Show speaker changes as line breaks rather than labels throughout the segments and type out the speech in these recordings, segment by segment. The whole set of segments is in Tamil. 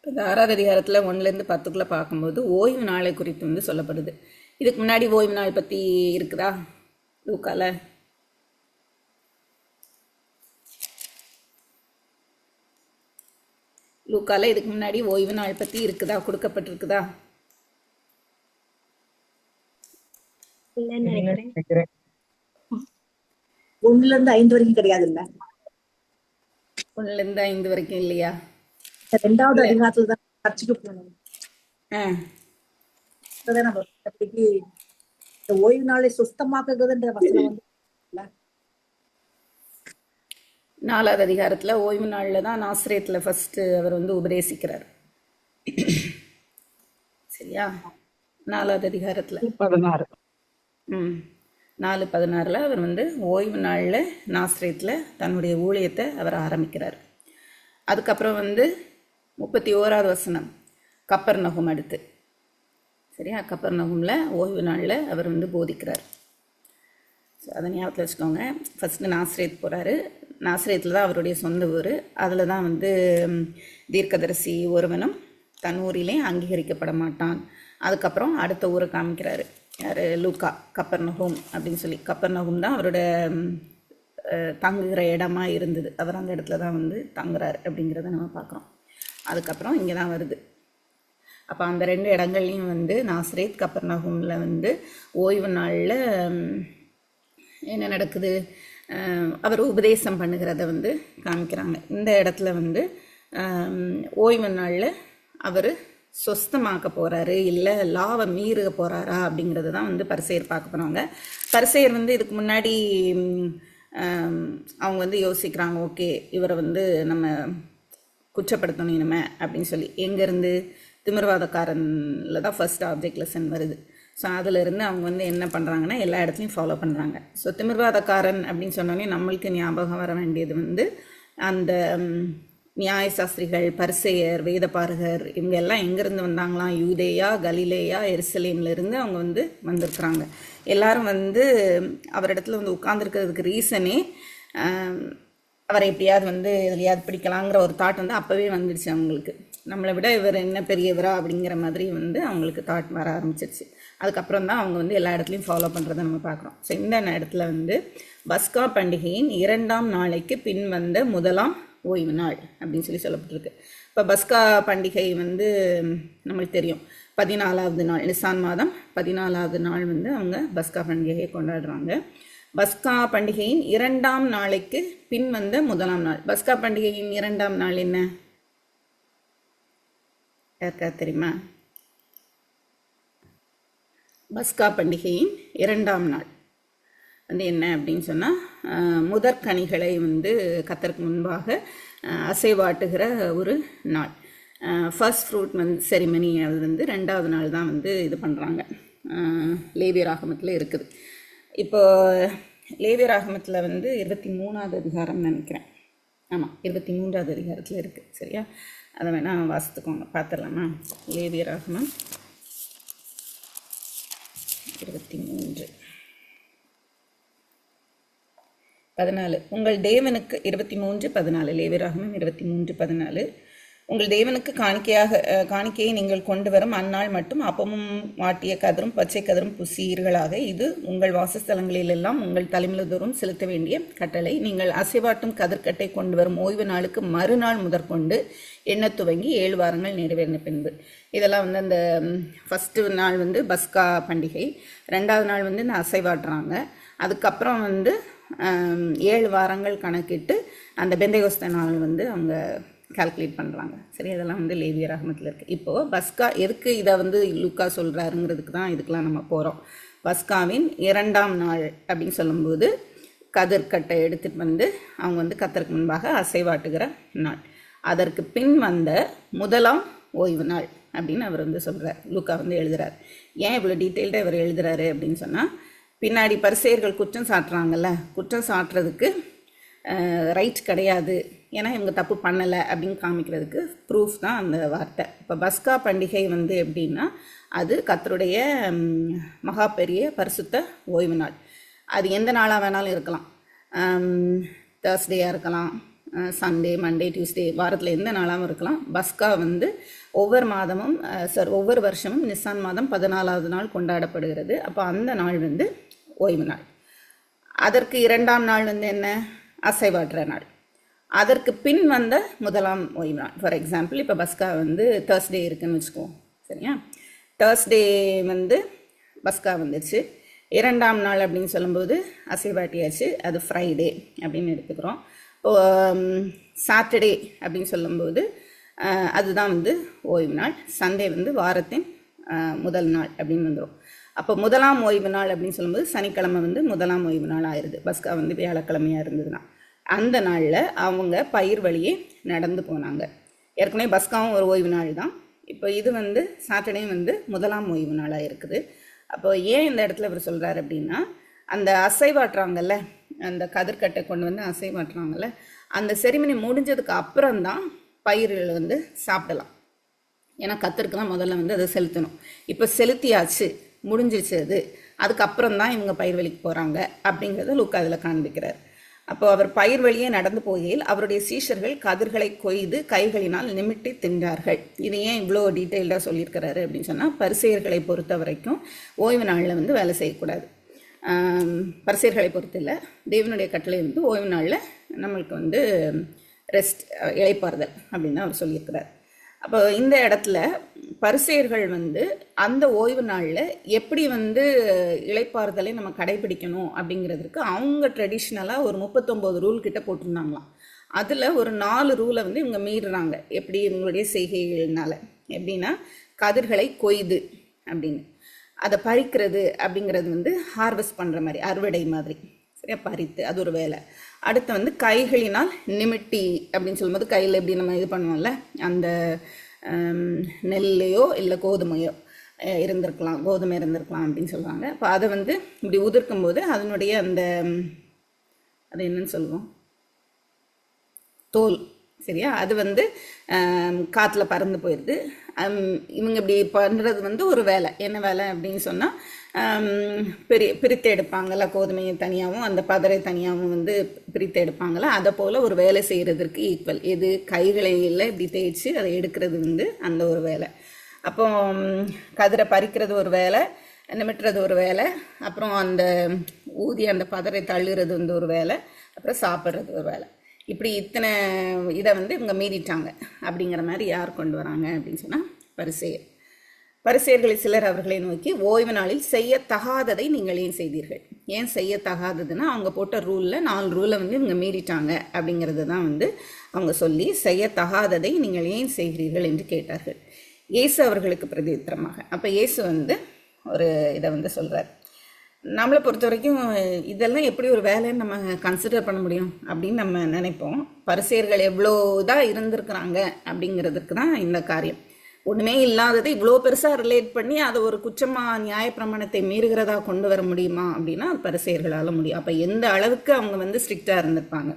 இந்த 6வது அதிகாரத்தில் 1லேருந்து 10க்குள்ளே பார்க்கும்போது ஓய்வு நாளை குறித்து வந்து சொல்லப்படுது. இதுக்கு முன்னாடி ஓய்வு நாள் பற்றி இருக்குதா லூக்கால? லூக்கால இதுக்கு முன்னாடி ஓய்வு நாள் பற்றி இருக்குதா, கொடுக்கப்பட்டிருக்குதா?
இல்லைன்னு நினைக்கிறேன்.
நினைக்கிறேன்.
1ல இருந்து 5 வரைக்கும் கிடையாது இல்ல?
1லேருந்து 5 வரைக்கும் இல்லையா?
2வது
இல்லை.
அதிகாரத்துல தான் சர்ச்சுக்கு போகணும்.
ஆ
இப்பதான் நம்ம அப்படி இந்த ஓய்வு நாளை சுத்தமாக்குறதுன்ற வசனம் வந்து இல்ல?
4வது அதிகாரத்தில் ஓய்வு நாளில் தான் நாசரேத்தில் ஃபஸ்ட்டு அவர் வந்து உபதேசிக்கிறார். சரியா? 4வது அதிகாரத்தில்
16.
4:16 அவர் வந்து ஓய்வு நாளில் நாசரேத்தில் தன்னுடைய ஊழியத்தை அவர் ஆரம்பிக்கிறார். அதுக்கப்புறம் வந்து 31வது வசனம் கப்பர்நகும் அடுத்து. சரியா? கப்பர்நகுமில் ஓய்வு நாளில் அவர் வந்து போதிக்கிறார். ஸோ அதை ஞாபகத்தில் வச்சுக்கோங்க. ஃபஸ்ட்டு நாசரேத் போகிறாரு. நாசரேத்தில் தான் அவருடைய சொந்த ஊர். அதில் தான் வந்து தீர்க்கதரிசி ஒருவனும் தன் ஊரிலே அங்கீகரிக்கப்பட மாட்டான். அதுக்கப்புறம் அடுத்த ஊரை காமிக்கிறாரு. யார்? லூக்கா. கப்பர்நகும் அப்படின்னு சொல்லி. கப்பர்நகும் தான் அவரோட தங்குகிற இடமா இருந்தது. அவர் அந்த இடத்துல தான் வந்து தங்குறாரு அப்படிங்கிறத நம்ம பார்க்குறோம். அதுக்கப்புறம் இங்கே தான் வருது. அப்போ அந்த 2 இடங்கள்லையும் வந்து நாசரேத், கப்பர்நகுமில் வந்து ஓய்வு நாளில் என்ன நடக்குது? அவர் உபதேசம் பண்ணுகிறத வந்து காமிக்கிறாங்க. இந்த இடத்துல வந்து ஓய்வு நாளில் அவர் சொஸ்தமாக்க போகிறாரு, இல்லை லாவை மீறுக போகிறாரா அப்படிங்கிறது தான் வந்து பரிசேயர் பார்க்க போகிறாங்க. பரிசேயர் வந்து இதுக்கு முன்னாடி அவங்க வந்து யோசிக்கிறாங்க, ஓகே இவரை வந்து நம்ம குற்றப்படுத்தணும் இனிமே அப்படின்னு சொல்லி. எங்கேருந்து? திமிர்வாதக்காரனில் தான் ஃபர்ஸ்ட் ஆப்ஜெக்ட் லெசன் வருது. ஸோ அதிலிருந்து அவங்க வந்து என்ன பண்ணுறாங்கன்னா எல்லா இடத்துலையும் ஃபாலோ பண்ணுறாங்க. ஸோ திமிர்வாதக்காரன் அப்படின்னு சொன்னோடனே நம்மளுக்கு ஞாபகம் வர வேண்டியது வந்து அந்த நியாயசாஸ்திரிகள், பரிசேயர், வேதபாரகர் இவங்க எல்லாம் எங்கேருந்து வந்தாங்களாம்? யூதேயா, கலிலேயா, எருசலேம்லேருந்து அவங்க வந்து வந்திருக்கிறாங்க. எல்லாரும் வந்து அவரிடத்துல வந்து உட்கார்ந்துருக்கிறதுக்கு ரீசனே அவரை எப்படியாவது வந்து எதுலையாவது பிடிக்கலாங்கிற ஒரு தாட் வந்து அப்போவே வந்துடுச்சு அவங்களுக்கு. நம்மளை விட இவர் என்ன பெரியவரா அப்படிங்கிற மாதிரி வந்து அவங்களுக்கு தாட் வர ஆரம்பிச்சிருச்சு. அதுக்கப்புறம் தான் அவங்க வந்து எல்லா இடத்துலையும் ஃபாலோ பண்ணுறதை நம்ம பார்க்குறோம். ஸோ இந்த இடத்துல வந்து பஸ்கா பண்டிகையின் 2ஆம் நாளைக்கு பின் வந்த முதலாம் ஓய்வு நாள் அப்படின்னு சொல்லி சொல்லப்பட்டிருக்கு. இப்போ பஸ்கா பண்டிகை வந்து நம்மளுக்கு தெரியும் 14வது நாள், நிசான் மாதம் 14வது நாள் வந்து அவங்க பஸ்கா பண்டிகையை கொண்டாடுறாங்க. பஸ்கா பண்டிகையின் 2ஆம் நாளைக்கு பின் வந்த முதலாம் நாள். பஸ்கா பண்டிகையின் 2ஆம் நாள் என்ன? யாருக்கா தெரியுமா? பஸ்கா பண்டிகையின் 2ஆம் நாள் வந்து என்ன அப்படின்னு சொன்னால் முதற்கனிகளை வந்து கர்த்தருக்கு முன்பாக அசைவாட்டுகிற ஒரு நாள். ஃபர்ஸ்ட் ஃப்ரூட் வந்து செரிமனி அது வந்து 2வது நாள் தான் வந்து இது பண்ணுறாங்க. லேவியராகமத்தில் இருக்குது. இப்போ லேவியராகமத்தில் வந்து 23வது அதிகாரம் நினைக்கிறேன். ஆமாம், 23வது அதிகாரத்தில் இருக்குது. சரியா? அதை வேணால் வாசித்துக்கோங்க, பார்த்துடலாமா? லேவியராகமம் 23:14. உங்கள் தேவனுக்கு 23:14. லேவியராகமம் 23:14. உங்கள் தேவனுக்கு காணிக்கையை நீங்கள் கொண்டு வரும் அந்நாள் மட்டும் அப்பமும் வாட்டிய கதிரும் பச்சை கதிரும் புசியீர்களாக. இது உங்கள் வாசஸ்தலங்களிலெல்லாம் உங்கள் தலைமுறைதோறும் செலுத்த வேண்டிய கட்டளை. நீங்கள் அசைவாட்டும் கதிர்கட்டை கொண்டு வரும் ஓய்வு நாளுக்கு மறுநாள் முதற்கொண்டு எண்ண துவங்கி 7 வாரங்கள் நிறைவேறின பின்பு. இதெல்லாம் வந்து அந்த ஃபஸ்ட்டு நாள் வந்து பஸ்கா பண்டிகை, 2வது நாள் வந்து இந்த அசைவாட்டுறாங்க. அதுக்கப்புறம் வந்து 7 வாரங்கள் கணக்கிட்டு அந்த பெந்தைகோஸ்தே நாள் வந்து அவங்க கால்குலேட் பண்ணுறாங்க. சரி, இதெல்லாம் வந்து லேவியராகமத்தில் இருக்குது. இப்போது பஸ்கா எதுக்கு இதை வந்து லூக்கா சொல்கிறாருங்கிறதுக்கு தான் இதுக்கெலாம் நம்ம போகிறோம். பஸ்காவின் 2ஆம் நாள் அப்படின்னு சொல்லும்போது கதிர்கட்டை எடுத்துகிட்டு வந்து அவங்க வந்து கர்த்தருக்கு முன்பாக அசைவாட்டுகிற நாள். அதற்கு பின் வந்த முதலாம் ஓய்வு நாள் அப்படின்னு அவர் வந்து சொல்கிறார். லூக்கா வந்து எழுதுகிறார். ஏன் இவ்வளோ டீட்டெயில்டாக இவர் எழுதுகிறாரு அப்படின்னு சொன்னால், பின்னாடி பரிசேயர்கள் குற்றம் சாட்டுறாங்கல்ல, குற்றம் சாட்டுறதுக்கு ரைட் கிடையாது, ஏன்னா இவங்க தப்பு பண்ணலை அப்படின்னு காமிக்கிறதுக்கு ப்ரூஃப் தான் அந்த வார்த்தை. இப்போ பஸ்கா பண்டிகை வந்து எப்படின்னா, அது கர்த்தருடைய மகா பெரிய பரிசுத்த ஓய்வு நாள். அது எந்த நாளாக வேணாலும் இருக்கலாம். தேர்ஸ்டேயாக இருக்கலாம், சண்டே, மண்டே, டியூஸ்டே, வாரத்தில் எந்த நாளாகவும் இருக்கலாம். பஸ்கா வந்து ஒவ்வொரு மாதமும் ஒவ்வொரு வருஷமும் நிசான் மாதம் 14வது நாள் கொண்டாடப்படுகிறது. அப்போ அந்த நாள் வந்து ஓய்வு நாள். அதற்கு 2ஆம் நாள் வந்து என்ன? அசைவாற்ற நாள். அதற்கு பின் வந்த முதலாம் ஓய்வு நாள். ஃபார் எக்ஸாம்பிள் இப்போ பஸ்கா வந்து தேர்ஸ்டே இருக்குன்னு வச்சுக்குவோம், சரியா? தேர்ஸ்டே வந்து பஸ்கா வந்துச்சு. 2ஆம் நாள் அப்படின்னு சொல்லும்போது அசைவாட்டியாச்சு, அது ஃப்ரைடே அப்படின்னு எடுத்துக்கிறோம். சாட்டர்டே அப்படின்னு சொல்லும்போது அதுதான் வந்து ஓய்வு நாள். சண்டே வந்து வாரத்தின் முதல் நாள் அப்படின்னு வந்துடும். அப்போ முதலாம் ஓய்வு நாள் அப்படின்னு சொல்லும்போது சனிக்கிழமை வந்து முதலாம் ஓய்வு நாள் ஆயிடுது. பஸ்கா வந்து வியாழக்கிழமையாக இருந்ததுன்னா அந்த நாளில் அவங்க பயிர் வழியே நடந்து போனாங்க. ஏற்கனவே பஸ்காவும் ஒரு ஓய்வு நாள் தான். இப்போ இது வந்து சாட்டர்டே வந்து முதலாம் ஓய்வு நாளாக இருக்குது. அப்போ ஏன் இந்த இடத்துல இவர் சொல்கிறார் அப்படின்னா, அந்த அசைவாட்டுறாங்கல்ல, அந்த கதிர்கட்டை கொண்டு வந்து அசைவாட்டுறாங்கல்ல, அந்த செரிமனி முடிஞ்சதுக்கு அப்புறம்தான் பயிர்கள் வந்து சாப்பிடலாம். ஏன்னா கத்தருக்கு தான் முதல்ல வந்து அதை செலுத்தணும். இப்போ செலுத்தியாச்சு, முடிஞ்சிச்சு. அதுக்கப்புறம் தான் இவங்க பயிர் வழிக்கு போகிறாங்க அப்படிங்கிறத லூக்கா அதில் காண்பிக்கிறார். அப்போ அவர் பயிர் வழியே நடந்து போகையில் அவருடைய சீஷர்கள் கதிர்களை கொய்து கைகளினால் நிமிட்டி தின்றார்கள். இது ஏன் இவ்வளோ டீட்டெயில்டாக சொல்லியிருக்கிறாரு அப்படின்னு சொன்னால், பரிசேயர்களை பொறுத்த வரைக்கும் ஓய்வு நாளில் வந்து வேலை செய்யக்கூடாது. பரிசேயர்களை பொறுத்து இல்லை, தேவனுடைய கட்டளை வந்து ஓய்வு நாளில் நம்மளுக்கு வந்து ரெஸ்ட், இளைப்பாறுதல் அப்படின்னு அவர் சொல்லியிருக்கிறார். அப்போ இந்த இடத்துல பரிசேயர்கள் வந்து அந்த ஓய்வு நாளில் எப்படி வந்து இளைப்பாறுதலை நம்ம கடைபிடிக்கணும் அப்படிங்கிறதுக்கு அவங்க ட்ரெடிஷ்னலாக ஒரு 39 ரூல் கிட்ட போட்டிருந்தாங்களாம். அதில் ஒரு 4 ரூலை வந்து இவங்க மீறுறாங்க. எப்படி? இவங்களுடைய செய்கைகள்னால. எப்படின்னா, கதிர்களை கொய்து அப்படின்னு, அதை பறிக்கிறது அப்படிங்கிறது வந்து ஹார்வெஸ்ட் பண்ணுற மாதிரி, அறுவடை மாதிரி, சரியா? பறித்து அது ஒரு வேலை. அடுத்து வந்து கைகளினால் நிமிட்டி அப்படின்னு சொல்லும்போது கையில் எப்படி நம்ம இது பண்ணுவோம்ல, அந்த நெல்லையோ இல்லை கோதுமையோ இருந்திருக்கலாம், கோதுமை இருந்திருக்கலாம் அப்படின்னு சொல்லுவாங்க. அப்போ அதை வந்து இப்படி உதிர்க்கும் போது அதனுடைய அந்த அது என்னன்னு சொல்லுவோம், தோல், சரியா? அது வந்து காற்றுல பறந்து போயிடுது. இவங்க இப்படி பண்ணுறது வந்து ஒரு வேலை. என்ன வேலை அப்படின்னு சொன்னால், பிரித்து எடுப்பாங்கள்ல, கோதுமையை தனியாகவும் அந்த பதரை தனியாகவும் வந்து பிரித்து எடுப்பாங்கள்ல, அதை போல் ஒரு வேலை செய்கிறதுக்கு ஈக்குவல். எது? கைகளையில் இப்படி தேய்ச்சி அதை எடுக்கிறது வந்து அந்த ஒரு வேலை. அப்போ கதிரை பறிக்கிறது ஒரு வேலை, நிமிட்டுறது ஒரு வேலை, அப்புறம் அந்த ஊதி அந்த பதரை தள்ளுறது வந்து ஒரு வேலை, அப்புறம் சாப்பிட்றது ஒரு வேலை. இப்படி இத்தனை இதை வந்து இவங்க மீறிட்டாங்க. அப்படிங்கிற மாதிரி யார் கொண்டு வராங்க அப்படின்னு சொன்னால், பரிசேயர்களில் சிலர் அவர்களை நோக்கி, ஓய்வு நாளில் செய்யத்தகாததை நீங்கள் ஏன் செய்தீர்கள்? ஏன் செய்யத்தகாததுன்னா, அவங்க போட்ட ரூலில் 4 ரூலை வந்து இவங்க மீறிட்டாங்க அப்படிங்கிறது தான் வந்து அவங்க சொல்லி, செய்யத்தகாததை நீங்கள் ஏன் செய்கிறீர்கள் என்று கேட்டார்கள். இயேசு அவர்களுக்கு பிரதியுத்தரமாக, அப்போ இயேசு வந்து ஒரு இதை வந்து சொல்கிறார். நம்மளை பொறுத்த வரைக்கும் இதெல்லாம் எப்படி ஒரு வேலைன்னு நம்ம கன்சிடர் பண்ண முடியும் அப்படின்னு நம்ம நினைப்போம். பரிசேயர்கள் எவ்வளோ இதாக இருந்திருக்கிறாங்க அப்படிங்கிறதுக்கு தான் இந்த காரியம். ஒன்றுமே இல்லாததை இவ்வளோ பெருசாக ரிலேட் பண்ணி அதை ஒரு குற்றமாக, நியாயப்பிரமாணத்தை மீறுகிறதா கொண்டு வர முடியுமா அப்படின்னா அது பரிசேயர்களால் முடியும். அப்போ எந்த அளவுக்கு அவங்க வந்து ஸ்ட்ரிக்டாக இருந்திருப்பாங்க.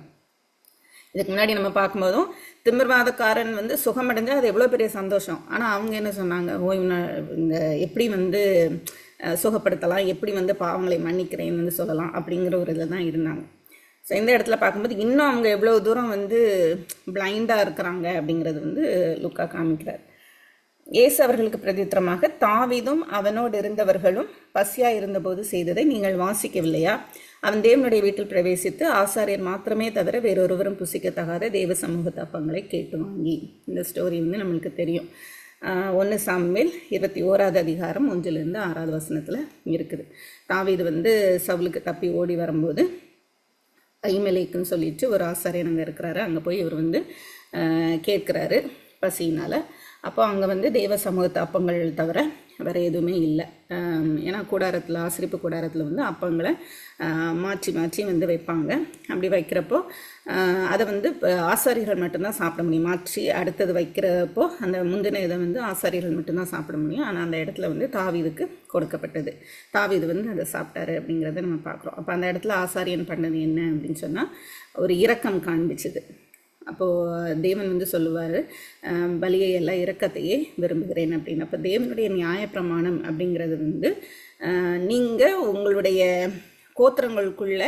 இதுக்கு முன்னாடி நம்ம பார்க்கும்போதும் திமிர்வாதக்காரன் வந்து சுகமடைஞ்சால் அது எவ்வளோ பெரிய சந்தோஷம். ஆனால் அவங்க என்ன சொன்னாங்க? ஓய்வு நாள் இந்த எப்படி வந்து சுகப்படுத்தலாம், எப்படி வந்து பாவங்களை மன்னிக்கிறேன்னு வந்து சொல்லலாம் அப்படிங்கிற ஒரு இதில் தான் இருந்தாங்க. ஸோ இந்த இடத்துல பார்க்கும்போது இன்னும் அவங்க எவ்வளோ தூரம் வந்து பிளைண்டாக இருக்கிறாங்க அப்படிங்கிறது வந்து லூக்கா காமிக்கிறார். இயேசு அவர்களுக்கு பிரதித்திரமாக, தாவீதும் அவனோடு இருந்தவர்களும் பசியாக இருந்தபோது செய்ததை நீங்கள் வாசிக்கவில்லையா? அவன் தேவனுடைய வீட்டில் பிரவேசித்து ஆசாரியர் மாத்திரமே தவிர வேறொருவரும் புசிக்கத்தகாத தேவ சமூக தப்பங்களை கேட்டு வாங்கி. இந்த ஸ்டோரி வந்து நம்மளுக்கு தெரியும். 1 சாமுவேல் 21வது அதிகாரம் 1லிருந்து 6வது வசனத்தில் இருக்குது. தாவீது வந்து சவுலுக்கு தப்பி ஓடி வரும்போது ஐமெலேக்குன்னு சொல்லிட்டு ஒரு ஆசாரியன் அங்கே இருக்கிறாரு. அங்கே போய் இவர் வந்து கேட்குறாரு பசியினால். அப்போ அங்கே வந்து தேவ சமூகத்து அப்பங்கள் தவிர வேறு எதுவுமே இல்லை. ஏன்னா கூடாரத்தில், ஆசிரிப்பு கூடாரத்தில் வந்து அப்பங்களை மாற்றி மாற்றி வந்து வைப்பாங்க. அப்படி வைக்கிறப்போ அதை வந்து ஆசாரிகள் மட்டும்தான் சாப்பிட முடியும். மாற்றி அடுத்தது வைக்கிறப்போ அந்த முந்தின இதை வந்து ஆசாரிகள் மட்டும்தான் சாப்பிட முடியும். ஆனால் அந்த இடத்துல வந்து தாவீதுக்கு கொடுக்கப்பட்டது. தாவீது வந்து அதை சாப்பிட்டாரு அப்படிங்கிறத நம்ம பார்க்குறோம். அப்போ அந்த இடத்துல ஆசாரியன் பண்ணது என்ன அப்படின்னு சொன்னால், ஒரு இரக்கம் காண்பிச்சது. அப்போது தேவன் வந்து சொல்லுவார், பலியை எல்லாம் இரக்கத்தையே விரும்புகிறேன் அப்படின்னு. அப்போ தேவனுடைய நியாயப்பிரமாணம் அப்படிங்கிறது வந்து நீங்கள் உங்களுடைய கோத்திரங்களுக்குள்ள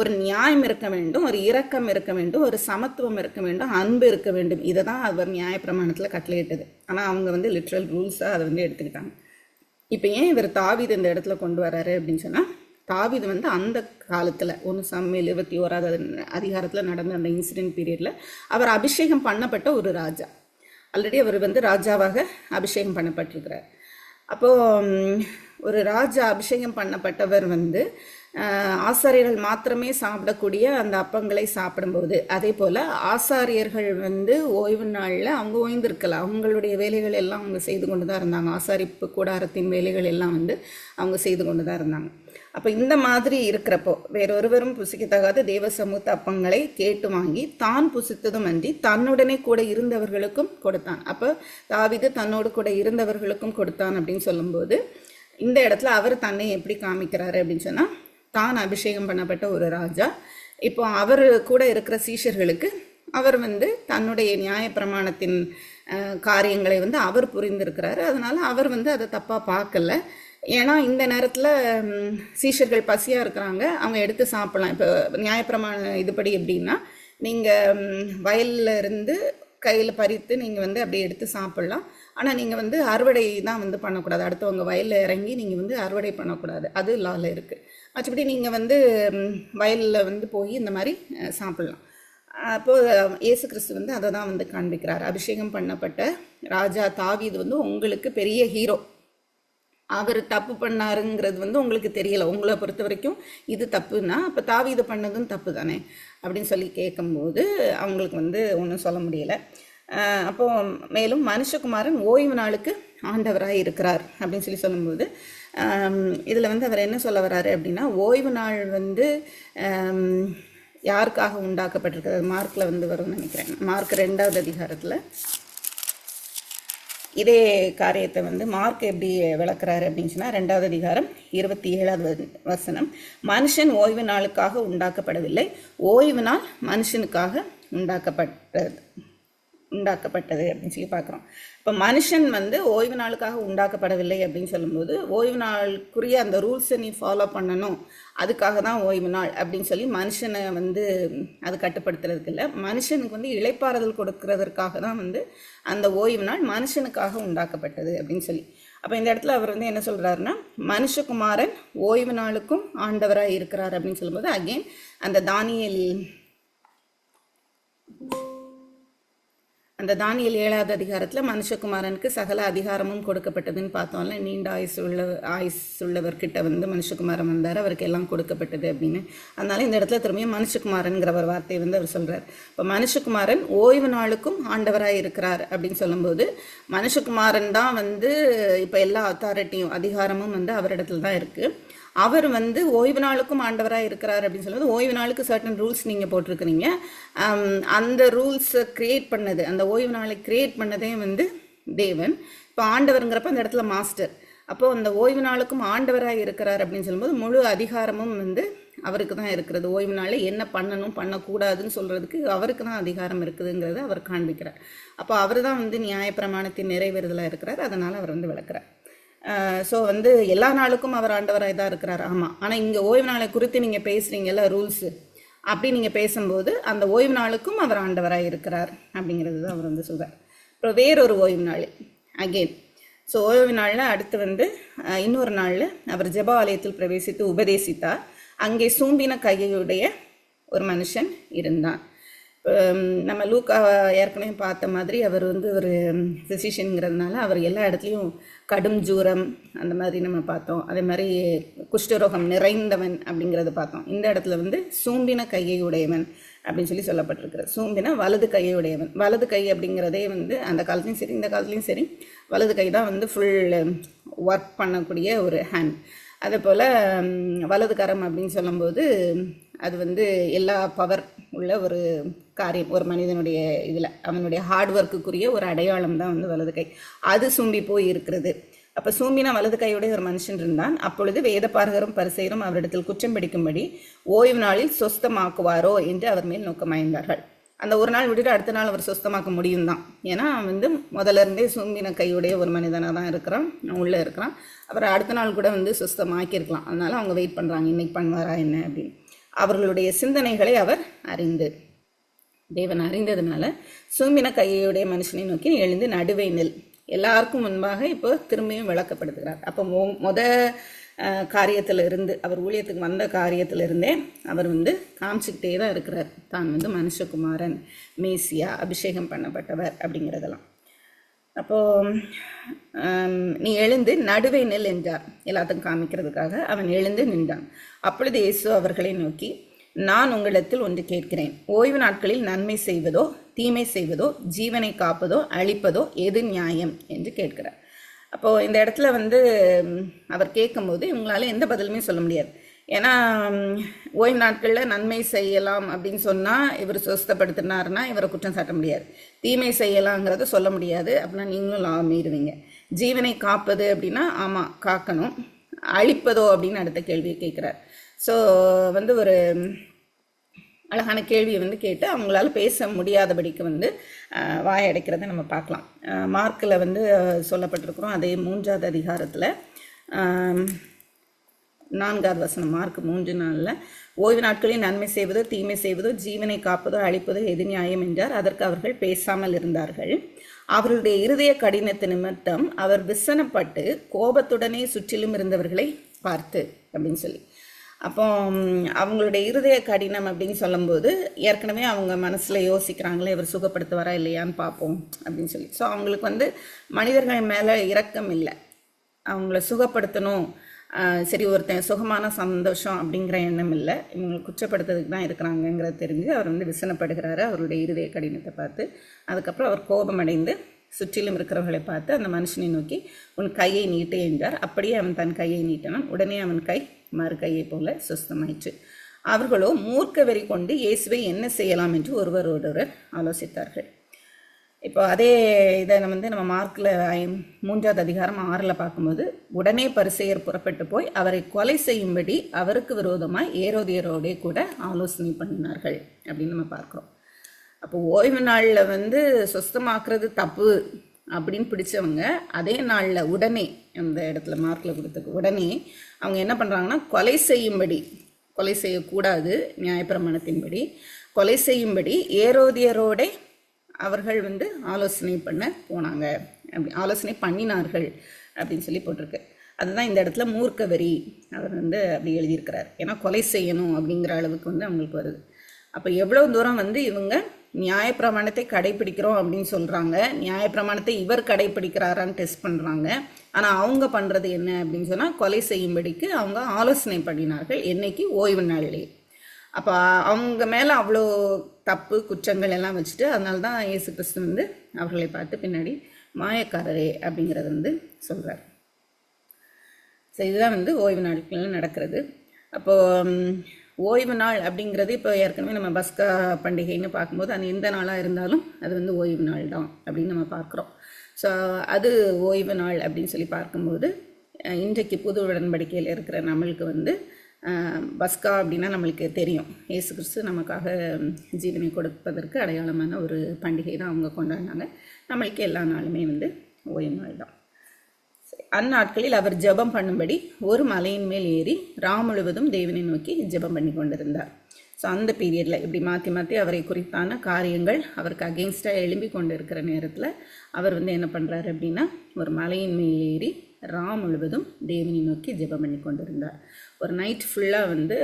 ஒரு நியாயம் இருக்க வேண்டும், ஒரு இரக்கம் இருக்க வேண்டும், ஒரு சமத்துவம் இருக்க வேண்டும், அன்பு இருக்க வேண்டும். இதை தான் அவர் நியாயப்பிரமாணத்தில் கட்டளையிட்டது. ஆனால் அவங்க வந்து லிட்ரல் ரூல்ஸாக அதை வந்து எடுத்துக்கிட்டாங்க. இப்போ ஏன் இவர் தாவீது இந்த இடத்துல கொண்டு வராரு அப்படின்னு சொன்னால், தாவீது வந்து அந்த காலத்தில் 1 சாமுவேல் 21வது அதிகாரத்தில் நடந்த அந்த இன்சிடென்ட் பீரியடில் அவர் அபிஷேகம் பண்ணப்பட்ட ஒரு ராஜா. ஆல்ரெடி அவர் வந்து ராஜாவாக அபிஷேகம் பண்ணப்பட்டிருக்கிறார். அப்போது ஒரு ராஜா அபிஷேகம் பண்ணப்பட்டவர் வந்து ஆசாரியர்கள் மாத்திரமே சாப்பிடக்கூடிய அந்த அப்பங்களை சாப்பிடும்போது, அதே போல் ஆசாரியர்கள் வந்து ஓய்வு நாளில் அவங்க ஓய்ந்திருக்கலாம். அவங்களுடைய வேலைகள் எல்லாம் அவங்க செய்து கொண்டு தான் இருந்தாங்க. ஆசாரிப்பு கூடாரத்தின் வேலைகள் எல்லாம் வந்து அவங்க செய்து கொண்டு தான் இருந்தாங்க. அப்போ இந்த மாதிரி இருக்கிறப்போ வேறொருவரும் புசிக்கத்தகாத தேவ சமூக அப்பங்களை கேட்டு வாங்கி தான் புசித்ததும் அன்றி தன்னுடனே கூட இருந்தவர்களுக்கும் கொடுத்தான். அப்போ தாவீது தன்னோடு கூட இருந்தவர்களுக்கும் கொடுத்தான் அப்படின்னு சொல்லும்போது, இந்த இடத்துல அவர் தன்னை எப்படி காமிக்கிறாரு அப்படின்னு சொன்னால், தான் அபிஷேகம் பண்ணப்பட்ட ஒரு ராஜா. இப்போ அவர் கூட இருக்கிற சீஷர்களுக்கு அவர் வந்து தன்னுடைய நியாயப்பிரமாணத்தின் காரியங்களை வந்து அவர் புரிந்திருக்கிறாரு. அதனால அவர் வந்து அதை தப்பாக பார்க்கல. ஏன்னா இந்த நேரத்தில் சீஷர்கள் பசியாக இருக்கிறாங்க, அவங்க எடுத்து சாப்பிடலாம். இப்போ நியாயப்பிரமாண இதுபடி எப்படின்னா, நீங்கள் வயலில் இருந்து கையில் பறித்து நீங்கள் வந்து அப்படி எடுத்து சாப்பிட்லாம். ஆனால் நீங்கள் வந்து அறுவடை தான் வந்து பண்ணக்கூடாது. அடுத்தவங்க வயலில் இறங்கி நீங்கள் வந்து அறுவடை பண்ணக்கூடாது. அது லாவில் இருக்குது. மற்றபடி நீங்கள் வந்து வயலில் வந்து போய் இந்த மாதிரி சாப்பிட்லாம். அப்போது இயேசு கிறிஸ்து வந்து அதை தான் வந்து காண்பிக்கிறார். அபிஷேகம் பண்ணப்பட்ட ராஜா தாவீது வந்து உங்களுக்கு பெரிய ஹீரோ. அவர் தப்பு பண்ணாருங்கிறது வந்து உங்களுக்கு தெரியலை. உங்களை பொறுத்த வரைக்கும் இது தப்புன்னா அப்போ தாவீது பண்ணதும் தப்பு தானே அப்படின்னு சொல்லி கேட்கும்போது அவங்களுக்கு வந்து ஒன்றும் சொல்ல முடியலை. அப்போது மேலும் மனுஷகுமாரன் ஓய்வு நாளுக்கு ஆண்டவராக இருக்கிறார் அப்படின்னு சொல்லி சொல்லும்போது, இதில் வந்து அவர் என்ன சொல்ல வர்றாரு அப்படின்னா, ஓய்வு நாள் வந்து யாருக்காக உண்டாக்கப்பட்டிருக்கிறது? மார்க்கில் வந்து வரும்னு நினைக்கிறேன். மார்க் 2வது அதிகாரத்தில் இதே காரியத்தை வந்து மார்க் எப்படி விளக்குறாரு அப்படின்னு சொன்னால், 2வது அதிகாரம் 27வது வசனம், மனுஷன் ஓய்வு நாளுக்காக உண்டாக்கப்படவில்லை, ஓய்வு நாள் மனுஷனுக்காக உண்டாக்கப்பட்டது அப்படின்னு சொல்லி பார்க்குறோம். இப்போ மனுஷன் வந்து ஓய்வு நாளுக்காக உண்டாக்கப்படவில்லை அப்படின்னு சொல்லும்போது, ஓய்வு நாளுக்குரிய அந்த ரூல்ஸை நீ ஃபாலோ பண்ணணும், அதுக்காக தான் ஓய்வு நாள் அப்படின்னு சொல்லி மனுஷனை வந்து அது கட்டுப்படுத்துறதுக்கு இல்லை. மனுஷனுக்கு வந்து இளைப்பாறுதல் கொடுக்கறதற்காக தான் வந்து அந்த ஓய்வு நாள் மனுஷனுக்காக உண்டாக்கப்பட்டது அப்படின்னு சொல்லி. அப்போ இந்த இடத்துல அவர் வந்து என்ன சொல்கிறாருன்னா, மனுஷகுமாரன் ஓய்வு நாளுக்கும் ஆண்டவராக இருக்கிறார் அப்படின்னு சொல்லும்போது, அகெயின் அந்த தானியேல் 7வது அதிகாரத்தில் மனுஷகுமாரனுக்கு சகல அதிகாரமும் கொடுக்கப்பட்டதுன்னு பார்த்தோம்ல. நீண்ட ஆயுசுள்ளவர்கிட்ட வந்து மனுஷகுமாரன் வந்தார், அவருக்கு எல்லாம் கொடுக்கப்பட்டது அப்படின்னு. அதனால இந்த இடத்துல திரும்பியும் மனுஷகுமாரன்கிற ஒரு வார்த்தையை வந்து அவர் சொல்கிறார். இப்போ மனுஷகுமாரன் ஓய்வு நாளுக்கும் ஆண்டவராக இருக்கிறார் அப்படின்னு சொல்லும்போது, மனுஷகுமாரன் தான் வந்து இப்போ எல்லா அத்தாரிட்டியும் அதிகாரமும் வந்து அவரிடத்துல தான் இருக்குது. அவர் வந்து ஓய்வு நாளுக்கும் ஆண்டவராக இருக்கிறார் அப்படின்னு சொல்லும்போது, ஓய்வு நாளுக்கு சர்டன் ரூல்ஸ் நீங்கள் போட்டிருக்கிறீங்க. அந்த ரூல்ஸை க்ரியேட் பண்ணது, அந்த ஓய்வு நாளை க்ரியேட் பண்ணதே வந்து தேவன். இப்போ ஆண்டவருங்கிறப்ப அந்த இடத்துல மாஸ்டர். அப்போது அந்த ஓய்வு நாளுக்கும் ஆண்டவராக இருக்கிறார் அப்படின்னு சொல்லும்போது, முழு அதிகாரமும் வந்து அவருக்கு தான் இருக்கிறது. ஓய்வு நாளில் என்ன பண்ணணும் பண்ணக்கூடாதுன்னு சொல்கிறதுக்கு அவருக்கு தான் அதிகாரம் இருக்குதுங்கிறத அவர் காண்பிக்கிறார். அப்போ அவர் தான் வந்து நியாயப்பிரமாணத்தின் நிறைவேறுதலாக இருக்கிறார். அதனால் அவர் வந்து விளக்குறார். ஸோ வந்து எல்லா நாளுக்கும் அவர் ஆண்டவராக தான் இருக்கிறார். ஆமாம், ஆனால் இங்கே ஓய்வு நாளை குறித்து நீங்கள் பேசுகிறீங்கல்ல ரூல்ஸு, அப்படி நீங்கள் பேசும்போது அந்த ஓய்வு நாளுக்கும் அவர் ஆண்டவராக இருக்கிறார் அப்படிங்கிறது தான் அவர் வந்து சொல்கிறார். அப்புறம் வேறொரு ஓய்வு நாள் அகெயின். ஸோ ஓய்வு நாளில் அடுத்து வந்து இன்னொரு நாளில் அவர் ஜெப ஆலயத்தில் பிரவேசித்து உபதேசித்தார். அங்கே சூம்பின கையுடைய ஒரு மனுஷன் இருந்தான். நம்ம லூக்கா ஏற்கனவே பார்த்த மாதிரி அவர் வந்து ஒரு ஃபிசிஷியனுங்கிறதுனால அவர் எல்லா இடத்துலையும் கடும் ஜூரம் அந்த மாதிரி நம்ம பார்த்தோம். அதே மாதிரி குஷ்டரோகம் நிறைந்தவன் அப்படிங்கிறத பார்த்தோம். இந்த இடத்துல வந்து சூம்பின கையை உடையவன் அப்படின்னு சொல்லி சொல்லப்பட்டிருக்கிறது. சூம்பின வலது கையை உடையவன். வலது கை அப்படிங்கிறதே வந்து அந்த காலத்துலையும் சரி இந்த காலத்துலையும் சரி வலது கை தான் வந்து ஃபுல் ஒர்க் பண்ணக்கூடிய ஒரு ஹேண்ட். அதே போல் வலது கரம் அப்படின்னு சொல்லும்போது அது வந்து எல்லா பவர் உள்ள ஒரு காரியம். ஒரு மனிதனுடைய இதில் அவனுடைய ஹார்ட் ஒர்க்குக்குரிய ஒரு அடையாளம் தான் வந்து வலது கை. அது சூம்பி போய் இருக்கிறது. அப்போ சூம்பின வலது கையுடைய ஒரு மனுஷன் இருந்தான். அப்பொழுது வேதபாரகரும் பரிசேயரும் அவரிடத்தில் குற்றம் பிடிக்கும்படி ஓய்வு நாளில் சொஸ்தமாக்குவாரோ என்று அவர் மேல் நோக்கமாய்ந்தார்கள். அந்த ஒரு நாள் விட்டுட்டு அடுத்த நாள் அவர் சுத்தமாக்க முடியும் தான். ஏன்னா வந்து முதல்ல இருந்தே சூம்பின கையுடைய ஒரு மனிதனாக தான் இருக்கிறான், உள்ளே இருக்கிறான். அப்புறம் அடுத்த நாள் கூட வந்து சுத்தமாக்கியிருக்கலாம். அதனால அவங்க வெயிட் பண்ணுறாங்க, இன்னைக்கு பண்ணுவாரா என்ன அப்படின்னு. அவர்களுடைய சிந்தனைகளை அவர் தேவன் அறிந்ததுனால சூம்பின கையுடைய மனுஷனை நோக்கி எழுந்து நடுவே நெல், எல்லாருக்கும் முன்பாக இப்போ திரும்பியும் விளக்கப்படுத்துகிறார். அப்போ காரியத்தில் இருந்து அவர் ஊழியத்துக்கு வந்த காரியத்திலிருந்தே அவர் வந்து காமிச்சிக்கிட்டே தான் இருக்கிறார், தான் வந்து மனுஷகுமாரன், மேசியா, அபிஷேகம் பண்ணப்பட்டவர் அப்படிங்கிறதெல்லாம். அப்போது நீ எழுந்து நடுவே நெல் என்றார், எல்லாத்துக்கும் காமிக்கிறதுக்காக. அவன் எழுந்து நின்றான். அப்பொழுது இயேசு அவர்களை நோக்கி, நான் உங்களிடத்தில் ஒன்று கேட்கிறேன், ஓய்வு நாட்களில் நன்மை செய்வதோ தீமை செய்வதோ ஜீவனை காப்பதோ அழிப்பதோ எது நியாயம் என்று கேட்கிறார். அப்போது இந்த இடத்துல வந்து அவர் கேட்கும்போது இவங்களால எந்த பதிலுமே சொல்ல முடியாது. ஏன்னா ஓய்வு நாட்களில் நன்மை செய்யலாம் அப்படின்னு சொன்னால் இவர் சுஸ்தப்படுத்தினார்னா இவரை குற்றம் சாட்ட முடியாது. தீமை செய்யலாங்கிறத சொல்ல முடியாது, அப்படின்னா நீங்களும் லாபம் மீறுவீங்க. ஜீவனை காப்பது அப்படின்னா ஆமாம் காக்கணும், அழிப்பதோ அப்படின்னு அடுத்த கேள்வியை கேட்குறார். ஸோ வந்து ஒரு அழகான கேள்வியை வந்து கேட்டு அவங்களால பேச முடியாதபடிக்கு வந்து வாயடைக்கிறத நம்ம பார்க்கலாம். மார்க்கில் வந்து சொல்லப்பட்டிருக்கிறோம், அதே 3வது அதிகாரத்தில் 4வது வசனம், மார்க் 3:4, ஓய்வு நாட்களில் நன்மை செய்வதோ தீமை செய்வதோ ஜீவனை காப்பதோ அழிப்பதோ எது நியாயம் என்றார். அதற்கு அவர்கள் பேசாமல் இருந்தார்கள். அவர்களுடைய இருதய கடினத்து நிமித்தம் அவர் விசனப்பட்டு கோபத்துடனே சுற்றிலும் இருந்தவர்களை பார்த்து அப்படின்னு சொல்லி. அப்போ அவங்களுடைய இருதய கடினம் அப்படின்னு சொல்லும்போது ஏற்கனவே அவங்க மனசில் யோசிக்கிறாங்களே இவர் சுகப்படுத்துவாரா இல்லையான்னு பார்ப்போம் அப்படின்னு சொல்லி. ஸோ அவங்களுக்கு வந்து மனிதர்கள் மேலே இரக்கம் இல்லை, அவங்கள சுகப்படுத்தணும், சரி ஒருத்தன் சுகமான சந்தோஷம் அப்படிங்கிற எண்ணம் இல்லை, இவங்களை குற்றப்படுத்துறதுக்கு தான் இருக்கிறாங்கங்கிறத தெரிஞ்சு அவர் வந்து விசனப்படுகிறாரு அவருடைய இருதய கடினத்தை பார்த்து. அதுக்கப்புறம் அவர் கோபமடைந்து சுற்றிலும் இருக்கிறவர்களை பார்த்து அந்த மனுஷனை நோக்கி, உன் கையை நீட்டு என்றார். அப்படியே அவன் தன் கையை நீட்டினான். உடனே அவன் கை மறு கையை போல சுஸ்தமாயிற்று. அவர்களோ மூர்க்க வெறி கொண்டு இயேசுவை என்ன செய்யலாம் என்று ஒருவரோடொருவர் ஆலோசித்தார்கள். இப்போ அதே இதை நம்ம மார்க்கில் 3வது அதிகாரம் 6 பார்க்கும்போது, உடனே பரிசேயர் புறப்பட்டு போய் அவரை கொலை செய்யும்படி அவருக்கு விரோதமாய் ஏரோதியரோடே கூட ஆலோசனை பண்ணினார்கள் அப்படின்னு நம்ம பார்க்குறோம். அப்போ ஓய்வு நாளில் வந்து சுத்தமாக்குறது தப்பு அப்படின்னு பிடிச்சவங்க அதே நாளில் உடனே அந்த இடத்துல மார்க்கில் கொடுத்துருக்கு, உடனே அவங்க என்ன பண்ணுறாங்கன்னா கொலை செய்யக்கூடாது, நியாயப்பிரமாணத்தின்படி கொலை செய்யும்படி ஏரோதியரோட அவர்கள் வந்து ஆலோசனை பண்ண போனாங்க, அப்படி ஆலோசனை பண்ணினார்கள் அப்படின்னு சொல்லி போட்டிருக்கு. அதுதான் இந்த இடத்துல மூர்க்க வெறி அவர் வந்து அப்படி எழுதியிருக்கிறார். ஏன்னா கொலை செய்யணும் அப்படிங்கிற அளவுக்கு வந்து அவங்களுக்கு வருது. அப்போ எவ்வளோ தூரம் வந்து இவங்க நியாயப்பிரமாணத்தை கடைப்பிடிக்கிறோம் அப்படின்னு சொல்கிறாங்க, நியாயப்பிரமாணத்தை இவர் கடைப்பிடிக்கிறாரான்னு டெஸ்ட் பண்ணுறாங்க. ஆனால் அவங்க பண்ணுறது என்ன அப்படின்னு சொன்னால் கொலை செய்யும்படிக்கு அவங்க ஆலோசனை பண்ணினார்கள், என்னைக்கு ஓய்வு நாளிலே. அப்போ அவங்க மேலே அவ்வளோ தப்பு குற்றங்கள் எல்லாம் வச்சுட்டு அதனால தான் இயேசு கிறிஸ்து வந்து அவர்களை பார்த்து பின்னாடி மாயக்காரரே அப்படிங்கிறத வந்து சொல்கிறார். ஸோ இதுதான் வந்து ஓய்வு நாட்கள் நடக்கிறது. அப்போது ஓய்வு நாள் அப்படிங்கிறது இப்போ ஏற்கனவே நம்ம பஸ்கா பண்டிகைன்னு பார்க்கும்போது அது எந்த நாளாக இருந்தாலும் அது வந்து ஓய்வு நாள் தான் அப்படின்னு நம்ம பார்க்குறோம். ஸோ அது ஓய்வு நாள் அப்படின்னு சொல்லி பார்க்கும்போது இன்றைக்கு புது உடன்படிக்கையில் இருக்கிற நம்மளுக்கு வந்து பஸ்கா அப்படின்னா நம்மளுக்கு தெரியும், இயேசு கிறிஸ்து நமக்காக ஜீவனை கொடுப்பதற்கு அடையாளமான ஒரு பண்டிகை தான் அவங்க கொண்டாடினாங்க. நம்மளுக்கு எல்லா நாளுமே வந்து ஓய்வு நாள் தான். அந்நாட்களில் அவர் ஜெபம் பண்ணும்படி ஒரு மலையின் மேல் ஏறி முழுவதும் தேவனை நோக்கி ஜெபம் பண்ணி கொண்டிருந்தார். ஸோ அந்த பீரியடில் இப்படி மாற்றி மாற்றி அவரை குறித்தான காரியங்கள் அவருக்கு அகெயின்ஸ்டாக எழும்பி கொண்டு இருக்கிற நேரத்தில் அவர் வந்து என்ன பண்ணுறாரு அப்படின்னா ஒரு மலையின் மேல் ஏறி முழுவதும் தேவனை நோக்கி ஜெபம் பண்ணி கொண்டிருந்தார். ஒரு நைட் ஃபுல்லாக வந்து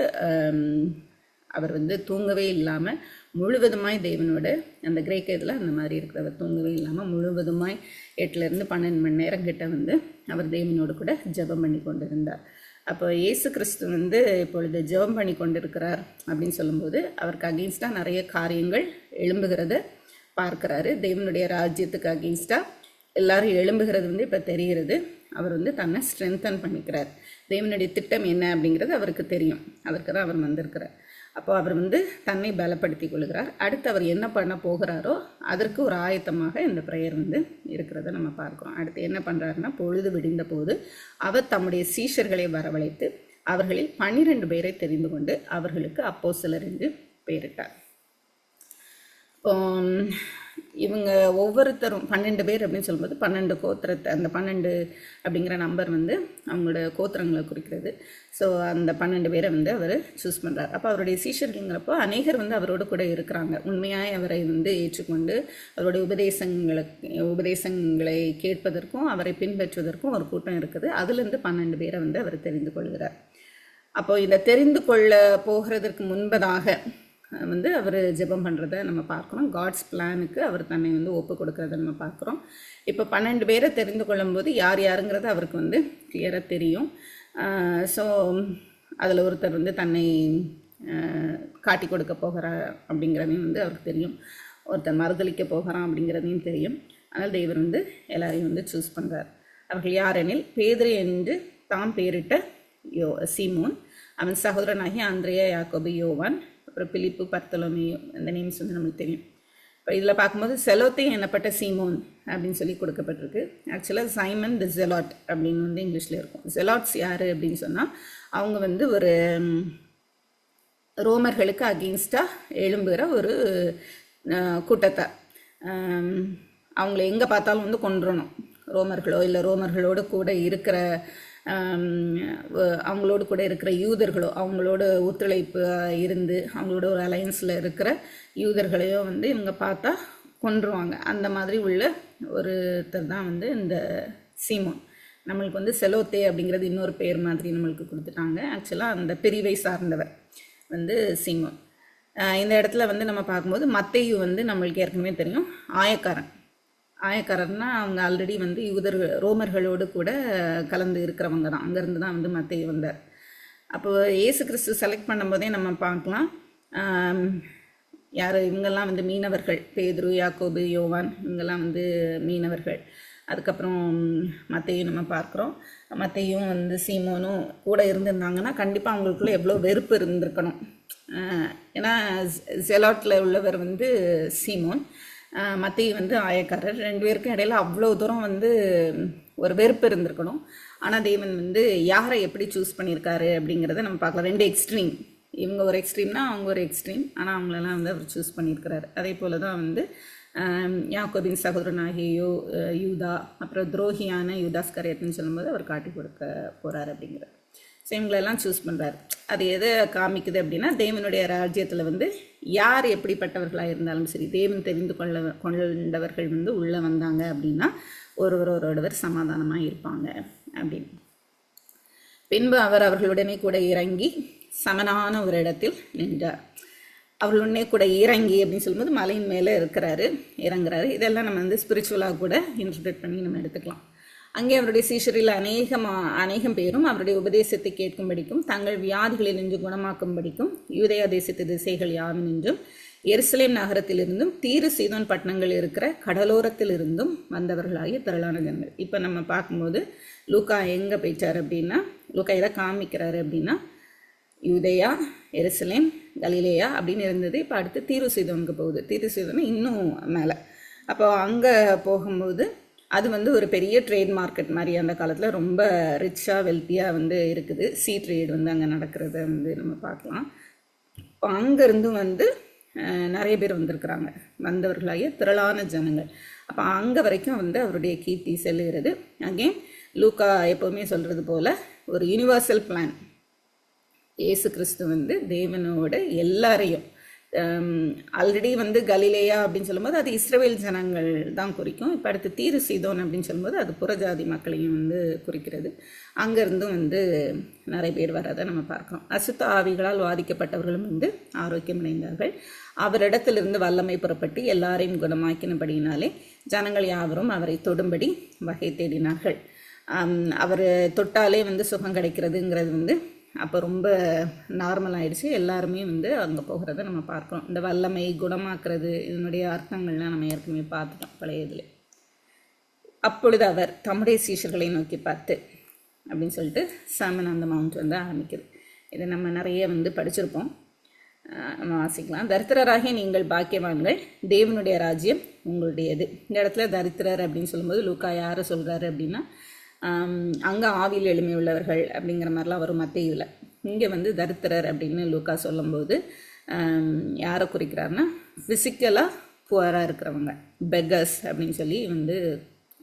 அவர் வந்து தூங்கவே இல்லாமல் முழுவதுமாய் தேவனோட அந்த கிரேக்க இதில் அந்த மாதிரி இருக்கிறவர் தூங்கவே இல்லாமல் முழுவதுமாய் 8 to 12 மணி நேரம் கிட்ட வந்து அவர் தேவனோடு கூட ஜெபம் பண்ணி கொண்டிருந்தார். அப்போ இயேசு கிறிஸ்து வந்து இப்பொழுது ஜெபம் பண்ணி கொண்டிருக்கிறார் அப்படின்னு சொல்லும்போது அவருக்கு அகெயின்ஸ்டாக நிறைய காரியங்கள் எழும்புகிறத பார்க்குறாரு. தேவனுடைய ராஜ்யத்துக்கு அகெயின்ஸ்டாக எல்லாரும் எழும்புகிறது வந்து இப்போ தெரிகிறது. அவர் வந்து தன்னை ஸ்ட்ரென்தன் பண்ணிக்கிறார். தேவனுடைய திட்டம் என்ன அப்படிங்கிறது அவருக்கு தெரியும், அதற்கு தான் அவர் வந்திருக்கிறார். அப்போ அவர் வந்து தன்னை பலப்படுத்தி கொள்கிறார். அடுத்து அவர் என்ன பண்ண போகிறாரோ அதற்கு ஒரு ஆயத்தமாக இந்த ப்ரேயர் வந்து இருக்கிறத நம்ம பார்க்குறோம். அடுத்து என்ன பண்ணுறாருன்னா, பொழுது விடிந்த போது அவர் தம்முடைய சீஷர்களை வரவழைத்து அவர்களில் 12 பேரை தெரிந்து கொண்டு அவர்களுக்கு அப்போஸ்தலர் என்று பெயரிட்டார். இவங்க ஒவ்வொருத்தரும் 12 பேர் அப்படின்னு சொல்லும்போது 12 கோத்திரத்தை, அந்த 12 அப்படிங்கிற நம்பர் வந்து அவங்களோட கோத்திரங்களை குறிக்கிறது. ஸோ அந்த 12 பேரை வந்து அவர் சூஸ் பண்ணுறார். அப்போ அவருடைய சீஷர்கள்ங்கிறப்போ அநேகர் வந்து அவரோடு கூட இருக்கிறாங்க. உண்மையாய் அவரை வந்து ஏற்றுக்கொண்டு அவருடைய உபதேசங்களை கேட்பதற்கும் அவரை பின்பற்றுவதற்கும் ஒரு கூட்டம் இருக்குது. அதுலேருந்து 12 பேரை வந்து அவர் தெரிந்து கொள்கிறார். அப்போ இதை தெரிந்து கொள்ள போகிறதற்கு முன்பதாக வந்து அவர் ஜெபம் பண்ணுறதை நம்ம பார்க்குறோம். காட்ஸ் பிளானுக்கு அவர் தன்னை வந்து ஒப்பு கொடுக்கறத நம்ம பார்க்குறோம். இப்போ 12 பேரை தெரிந்து கொள்ளும்போது யார் யாருங்கிறது அவருக்கு வந்து கிளியராக தெரியும். ஸோ அதில் ஒருத்தர் வந்து தன்னை காட்டி கொடுக்க போகிறார் அப்படிங்கிறதையும் வந்து அவருக்கு தெரியும். ஒருத்தர் மறுதளிக்க போகிறான் அப்படிங்கிறதையும் தெரியும். அதனால் தேவர் வந்து எல்லாரையும் வந்து சூஸ் பண்ணுறார். அவர்கள் யாரெனில், பேதுரு என்று தாம் பேரிட்ட சீமோன், அவன் சகோதரனாகிய அந்திரேயா, யாக்கோபு, யோவான், அப்புறம் பிலிப்பு, பர்த்தலோமேயு, அந்த நேம்ஸ் வந்து நம்மளுக்கு தெரியும். இப்போ இதில் பார்க்கும்போது செலோத்தே எனப்பட்ட சீமோன் அப்படின்னு சொல்லி கொடுக்கப்பட்டிருக்கு. ஆக்சுவலாக சைமன் தி ஜெலாட் அப்படின்னு வந்து இங்கிலீஷில் இருக்கும். ஜெலாட்ஸ் யார் அப்படின்னு சொன்னால் அவங்க வந்து ஒரு ரோமர்களுக்கு அகெயின்ஸ்டாக எழும்புகிற ஒரு கூட்டத்தை, அவங்கள எங்கே பார்த்தாலும் வந்து கொன்றணும். ரோமர்களோ இல்லை ரோமர்களோடு கூட இருக்கிற அவங்களோடு கூட இருக்கிற யூதர்களோ, அவங்களோட ஒத்துழைப்பு இருந்து அவங்களோட ஒரு அலையன்ஸில் இருக்கிற யூதர்களையோ வந்து இவங்க பார்த்தா கொன்றுவாங்க. அந்த மாதிரி உள்ள ஒருத்தர் தான் வந்து இந்த சீமோன். நம்மளுக்கு வந்து செலோத்தே அப்படிங்கிறது இன்னொரு பேர் மாதிரி நம்மளுக்கு கொடுத்துட்டாங்க. ஆக்சுவலாக அந்த பிரிவை சார்ந்தவர் வந்து சீமோன். இந்த இடத்துல வந்து நம்ம பார்க்கும்போது மத்தேயு வந்து நம்மளுக்கு ஏற்கனவே தெரியும், ஆயக்காரர்னா அவங்க ஆல்ரெடி வந்து ரோமர்களோடு கூட கலந்து இருக்கிறவங்க தான். அங்கேருந்து தான் வந்து மத்தேயு வந்தார். அப்போ இயேசு கிறிஸ்து செலக்ட் பண்ணும்போதே நம்ம பார்க்கலாம், யார் இவங்கெல்லாம் வந்து மீனவர்கள். பேதுரு, யாக்கோபு, யோவான் இவங்கெல்லாம் வந்து மீனவர்கள். அதுக்கப்புறம் மத்தேயு நம்ம பார்க்குறோம். மத்தேயும் வந்து சீமோனும் கூட இருந்திருந்தாங்கன்னா கண்டிப்பாக அவங்களுக்குள்ள எவ்வளோ வெறுப்பு இருந்திருக்கணும். ஏன்னா ஜெலாட்டில் உள்ளவர் வந்து சீமோன், மத்தேயு வந்து ஆயக்காரர். 2 பேருக்கும் இடையில அவ்வளோ தூரம் வந்து ஒரு வெறுப்பு இருந்திருக்கணும். ஆனால் தேவன் வந்து யாரை எப்படி சூஸ் பண்ணியிருக்காரு அப்படிங்கிறத நம்ம பார்க்கலாம். 2 எக்ஸ்ட்ரீம், இவங்க ஒரு எக்ஸ்ட்ரீம்னா அவங்க ஒரு எக்ஸ்ட்ரீம், ஆனால் அவங்களெல்லாம் வந்து அவர் சூஸ் பண்ணியிருக்கிறாரு. அதே போல் தான் வந்து யாக்கோபின் சகோதரனாகிய யூதா, அப்புறம் துரோகியான யூதாஸ்கரியட்னு சொல்லும்போது அவர் காட்டி கொடுக்க போகிறார் அப்படிங்கிறார். ஸோ இவங்களெல்லாம் சூஸ் பண்ணுறாரு. அது எதை காமிக்குது அப்படின்னா, தேவனுடைய ராஜ்யத்தில் வந்து யார் எப்படிப்பட்டவர்களாக இருந்தாலும் சரி, தேவன் தெரிந்து கொண்டவர்கள் வந்து உள்ளே வந்தாங்க அப்படின்னா ஒருவரோடவர் சமாதானமாக இருப்பாங்க அப்படின்னு. பின்பு அவர் அவர்களுடனே கூட இறங்கி சமனான ஒரு இடத்தில் நின்றார். அவர்களுடனே கூட இறங்கி அப்படின்னு சொல்லும்போது மலையின் மேலே இறங்குறாரு. இதெல்லாம் நம்ம வந்து ஸ்பிரிச்சுவலாக கூட இன்டர்பிரேட் பண்ணி நம்ம எடுத்துக்கலாம். அங்கே அவருடைய சீஷரில் அநேகம் பேரும் அவருடைய உபதேசத்தை கேட்கும்படிக்கும் தங்கள் வியாதிகளில் நின்று குணமாக்கும்படிக்கும் யூதேயா தேசத்து திசைகள் யாவினின்றும் எருசலேம் நகரத்திலிருந்தும் தீரு சீதோன் பட்டணங்கள் இருக்கிற கடலோரத்தில் இருந்தும் வந்தவர்களாகிய திரளான ஜனங்கள். இப்போ நம்ம பார்க்கும்போது லூக்கா எங்கே போயிட்டார் அப்படின்னா, லூக்கா எதை காமிக்கிறாரு அப்படின்னா, யூதேயா, எருசலேம், கலிலேயா அப்படின்னு இருந்தது. இப்போ அடுத்து தீரு சீதோனுக்கு போகுது. தீரு சீதோன் இன்னும் மேலே. அப்போ அங்கே போகும்போது அது வந்து ஒரு பெரிய ட்ரேட் மார்க்கெட் மாதிரி அந்த காலத்தில் ரொம்ப ரிச்சாக வெல்த்தியாக வந்து இருக்குது. சீ ட்ரேட் வந்து அங்கே நடக்கிறத வந்து நம்ம பார்க்கலாம். இப்போ அங்கேருந்து வந்து நிறைய பேர் வந்திருக்கிறாங்க, வந்தவர்களாகிய திரளான ஜனங்கள். அப்போ அங்கே வரைக்கும் வந்து அவருடைய கீர்த்தி செல்லுகிறது. அகெயின் லூக்கா எப்போவுமே சொல்கிறது போல் ஒரு யூனிவர்சல் பிளான். இயேசு கிறிஸ்து வந்து தேவனோட எல்லாரையும், ஆல்ரெடி வந்து கலிலேயா அப்படின்னு சொல்லும்போது அது இஸ்ரவேல் ஜனங்கள் தான் குறிக்கும். இப்போ அடுத்து தீரு சீதோன் அப்படின்னு சொல்லும்போது அது புறஜாதி மக்களையும் வந்து குறிக்கிறது. அங்கேருந்தும் வந்து நிறைய பேர் வரதை நம்ம பார்க்குறோம். அசுத்த ஆவிகளால் வாதிக்கப்பட்டவர்களும் வந்து ஆரோக்கியமடைந்தார்கள். அவரிடத்திலிருந்து வல்லமை புறப்பட்டு எல்லாரையும் குணமாக்கினபடியினாலே ஜனங்கள் யாவரும் அவரை தொடும்படி வகை தேடினார்கள். அவர் தொட்டாலே வந்து சுகம் கிடைக்கிறதுங்கிறது வந்து அப்போ ரொம்ப நார்மல் ஆகிடுச்சு. எல்லாருமே வந்து அங்கே போகிறத நம்ம பார்க்குறோம். இந்த வல்லமை, குணமாக்குறது, இதனுடைய அர்த்தங்கள்லாம் நம்ம ஏற்கனவே பார்த்துட்டோம் பழைய இதில். அப்பொழுது அவர் தம்முடைய சீஷர்களை நோக்கி பார்த்து அப்படின்னு சொல்லிட்டு சர்மன் ஆன் தி மவுண்ட் வந்து ஆரம்பிக்குது. இதை நம்ம நிறைய வந்து படிச்சிருப்போம், நம்ம வாசிக்கலாம். தரித்திரராகிய நீங்கள் பாக்கியவான்கள், தேவனுடைய ராஜ்யம் உங்களுடையது. இந்த இடத்துல தரித்திரர் அப்படின்னு சொல்லும்போது லூக்கா யாரை சொல்கிறாரு அப்படின்னா, அங்கே ஆவியில் எளிமை உள்ளவர்கள் அப்படிங்கிற மாதிரிலாம் வரும் மத்தேயுவில். இங்கே வந்து தரித்திரர் அப்படின்னு லூக்கா சொல்லும்போது யாரை குறிக்கிறாருன்னா, ஃபிசிக்கலாக புவராக இருக்கிறவங்க, பெக்கர்ஸ் அப்படின்னு சொல்லி வந்து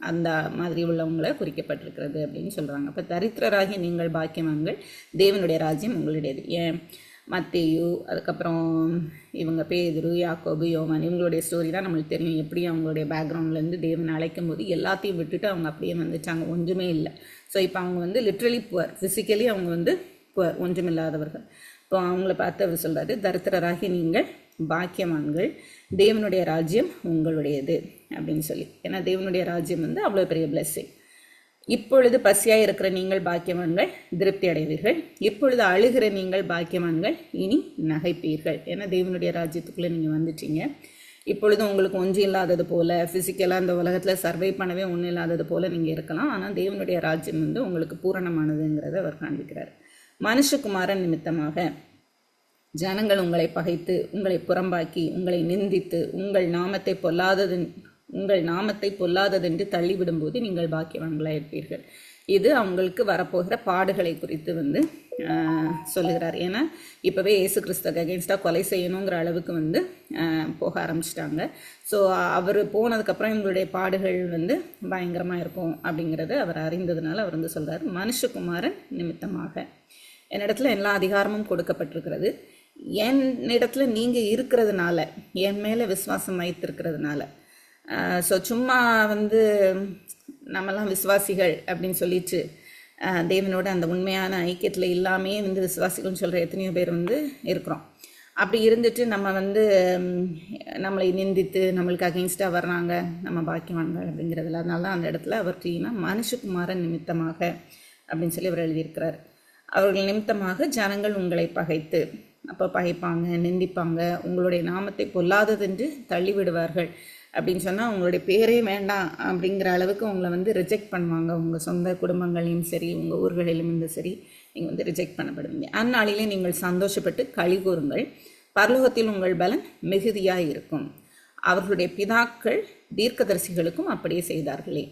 அந்த மாதிரி உள்ளவங்களை குறிக்கப்பட்டிருக்கிறது அப்படின்னு சொல்கிறாங்க. அப்போ தரித்திரராகி நீங்கள் பாக்கியவான்கள், தேவனுடைய ராஜ்யம் உங்களுடையது. ஏன் மத்தேயு, அதுக்கப்புறம் இவங்க பேதுரு, யாக்கோபு, யோவான், இவங்களுடைய ஸ்டோரி தான் நம்மளுக்கு தெரியும். எப்படி அவங்களுடைய பேக்ரவுண்ட்லேருந்து தேவன் அழைக்கும் போது எல்லாத்தையும் விட்டுட்டு அவங்க அப்படியே வந்துட்டாங்க, ஒன்றுமே இல்லை. ஸோ இப்போ அவங்க வந்து லிட்ரலி புவர், ஃபிசிக்கலி அவங்க வந்து புவர், ஒன்றுமில்லாதவர்கள். இப்போ அவங்கள பார்த்து அவர் சொல்கிறாரு, தரித்திரராகி நீங்கள் பாக்கியவான்கள், தேவனுடைய ராஜ்யம் உங்களுடையது அப்படின்னு சொல்லி. ஏன்னா தேவனுடைய ராஜ்யம் வந்து அவ்வளோ பெரிய பிளெஸ்ஸிங். இப்பொழுது பசியாய் இருக்கிற நீங்கள் பாக்கியவான்கள், திருப்தி அடைவீர்கள். இப்பொழுது அழுகிற நீங்கள் பாக்கியவான்கள், இனி நகைப்பீர்கள். ஏன்னா தேவனுடைய ராஜ்யத்துக்குள்ளே நீங்கள் வந்துட்டீங்க. இப்பொழுது உங்களுக்கு ஒன்றும் இல்லாதது போல், ஃபிசிக்கலாக அந்த உலகத்தில் சர்வை பண்ணவே ஒன்றும் இல்லாதது போல் நீங்கள் இருக்கலாம். ஆனால் தேவனுடைய ராஜ்யம் வந்து உங்களுக்கு பூரணமானதுங்கிறத அவர் காண்பிக்கிறார். மனுஷகுமாரன் நிமித்தமாக ஜனங்கள் உங்களை பகைத்து, உங்களை புறம்பாக்கி, உங்களை நிந்தித்து, உங்கள் நாமத்தை பொல்லாததென்று தள்ளிவிடும்போது நீங்கள் பாக்கியவான்களாக இருப்பீர்கள். இது அவங்களுக்கு வரப்போகிற பாடுகளை குறித்து வந்து சொல்லுகிறார். ஏன்னா இப்போவே இயேசு கிறிஸ்துக்கு அகெயின்ஸ்டாக கொலை செய்யணுங்கிற அளவுக்கு வந்து போக ஆரம்பிச்சிட்டாங்க. ஸோ அவர் போனதுக்கப்புறம் இவங்களுடைய பாடுகள் வந்து பயங்கரமாக இருக்கும் அப்படிங்கிறத அவர் அறிந்ததுனால அவர் வந்து சொல்கிறார், மனுஷகுமாரன் நிமித்தமாக என்னிடத்துல எல்லா அதிகாரமும் கொடுக்கப்பட்டிருக்கிறது. என்னிடத்துல நீங்கள் இருக்கிறதுனால, என் மேலே விசுவாசம் வைத்திருக்கிறதுனால. ஸோ சும்மா வந்து நம்மலாம் விசுவாசிகள் அப்படின்னு சொல்லிட்டு தேவனோட அந்த உண்மையான ஐக்கியத்தில் இல்லாமே வந்து விசுவாசிகள்னு சொல்கிற எத்தனையோ பேர் வந்து இருக்கிறோம். அப்படி இருந்துட்டு நம்ம வந்து நம்மளை நிந்தித்து நம்மளுக்கு அகெயின்ஸ்டாக வர்றாங்க, நம்ம பாக்கியவான்கள் அப்படிங்கிறதுல. அதனால தான் அந்த இடத்துல அவர் கிளீனாக மனுஷகுமாரன் நிமித்தமாக அப்படின்னு சொல்லி அவர் எழுதியிருக்கிறார். அவர்கள் நிமித்தமாக ஜனங்கள் உங்களை பகைத்து, அப்போ பகைப்பாங்க, நிந்திப்பாங்க, உங்களுடைய நாமத்தை பொல்லாததென்று தள்ளிவிடுவார்கள். அப்படின்னு சொன்னால் உங்களுடைய பேரே வேண்டாம் அப்படிங்கிற அளவுக்கு உங்களை வந்து ரிஜெக்ட் பண்ணுவாங்க. உங்கள் சொந்த குடும்பங்களையும் சரி, உங்கள் ஊர்களிலும் சரி, நீங்கள் வந்து ரிஜெக்ட் பண்ணப்படுவீங்க. அந்நாளிலே நீங்கள் சந்தோஷப்பட்டு களி கூறுங்கள், பரலோகத்தில் உங்கள் பலன் மிகுதியாக இருக்கும். அவர்களுடைய பிதாக்கள் தீர்க்கதரிசிகளுக்கும் அப்படியே செய்தார்களே.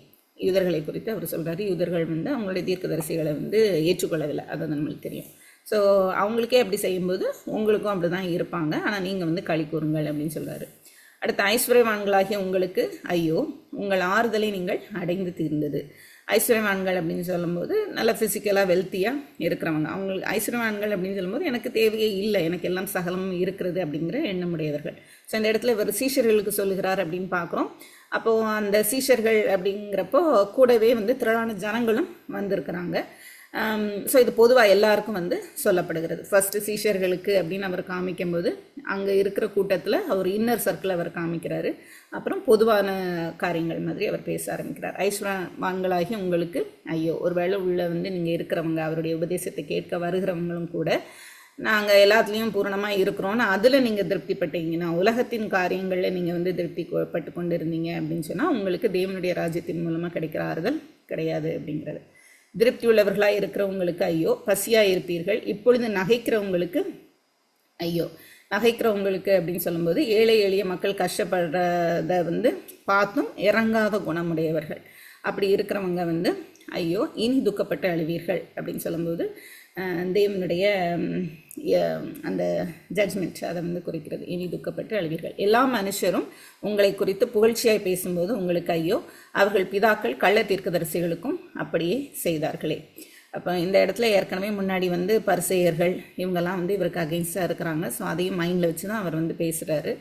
யூதர்களை குறித்து அவர் சொல்கிறாரு. யூதர்கள் வந்து அவங்களுடைய தீர்க்கதரிசிகளை வந்து ஏற்றுக்கொள்ளவில்லை, அது நம்மளுக்கு தெரியும். ஸோ அவங்களுக்கே அப்படி செய்யும்போது உங்களுக்கும் அப்படி தான் இருப்பாங்க. ஆனால் நீங்கள் வந்து களி கூறுங்கள் அப்படின்னு சொல்கிறாரு. அடுத்து, ஐஸ்வர்யவான்களாகிய உங்களுக்கு ஐயோ, உங்கள் ஆறுதலை நீங்கள் அடைந்து தீர்ந்தது. ஐஸ்வர்யவான்கள் அப்படின்னு சொல்லும்போது நல்ல ஃபிசிக்கலாக வெல்த்தியாக இருக்கிறவங்க. அவங்களுக்கு ஐஸ்வர்யவான்கள் அப்படின்னு சொல்லும்போது எனக்கு தேவையே இல்லை, எனக்கு எல்லாம் சகலமும் இருக்கிறது அப்படிங்கிற எண்ணமுடையவர்கள். ஸோ இந்த இடத்துல இவர் சீஷர்களுக்கு சொல்லுகிறார் அப்படின்னு பார்க்குறோம். அப்போது அந்த சீஷர்கள் அப்படிங்கிறப்போ கூடவே வந்து திரளான ஜனங்களும் வந்திருக்கிறாங்க. ஸோ இது பொதுவாக எல்லாருக்கும் வந்து சொல்லப்படுகிறது. ஃபஸ்ட்டு சீஷர்களுக்கு அப்படின்னு அவர் காமிக்கும்போது அங்கே இருக்கிற கூட்டத்தில் அவர் இன்னர் சர்க்கிள் அவர் காமிக்கிறாரு. அப்புறம் பொதுவான காரியங்கள் மாதிரி அவர் பேச ஆரம்பிக்கிறார். ஐஸ்வர்யவான்களாகி உங்களுக்கு ஐயோ, ஒரு வேளை உள்ள வந்து நீங்கள் இருக்கிறவங்க, அவருடைய உபதேசத்தை கேட்க வருகிறவங்களும் கூட நாங்கள் எல்லாத்துலேயும் பூரணமாக இருக்கிறோன்னு அதில் நீங்கள் திருப்திப்பட்டீங்கன்னா, உலகத்தின் காரியங்களில் நீங்கள் வந்து திருப்தி பட்டு கொண்டு இருந்தீங்க அப்படின்னு சொன்னால் உங்களுக்கு தேவனுடைய ராஜ்யத்தின் மூலமாக கிடைக்கிற ஆறுதல் கிடையாது அப்படிங்கிறது. திருப்தி உள்ளவர்களாக இருக்கிறவங்களுக்கு ஐயோ, பசியாக இருப்பீர்கள். இப்பொழுது நகைக்கிறவங்களுக்கு ஐயோ. நகைக்கிறவங்களுக்கு அப்படின்னு சொல்லும்போது ஏழை எளிய மக்கள் கஷ்டப்படுறத வந்து பார்த்தும் இறங்காத குணமுடையவர்கள். அப்படி இருக்கிறவங்க வந்து ஐயோ, இனி துக்கப்பட்டு அழுவீர்கள் அப்படின்னு சொல்லும்போது தேவனுடைய அந்த ஜட்ஜ்மெண்ட் அதை வந்து குறிக்கிறது. இனி துக்கப்பட்டு அழுவீர்கள். எல்லா மனுஷரும் உங்களை குறித்து புகழ்ச்சியாய் பேசும்போது உங்களுக்கு ஐயோ, அவர்கள் பிதாக்கள் கள்ள தீர்க்கதரிசிகளுக்கும் அப்படியே செய்தார்களே. அப்போ இந்த இடத்துல ஏற்கனவே முன்னாடி வந்து பரிசேயர்கள் இவங்கெல்லாம் வந்து இவருக்கு அகெயின்ஸ்டாக இருக்கிறாங்க. ஸோ அதையும் மைண்டில் வச்சு தான் அவர் வந்து பேசுகிறாரு.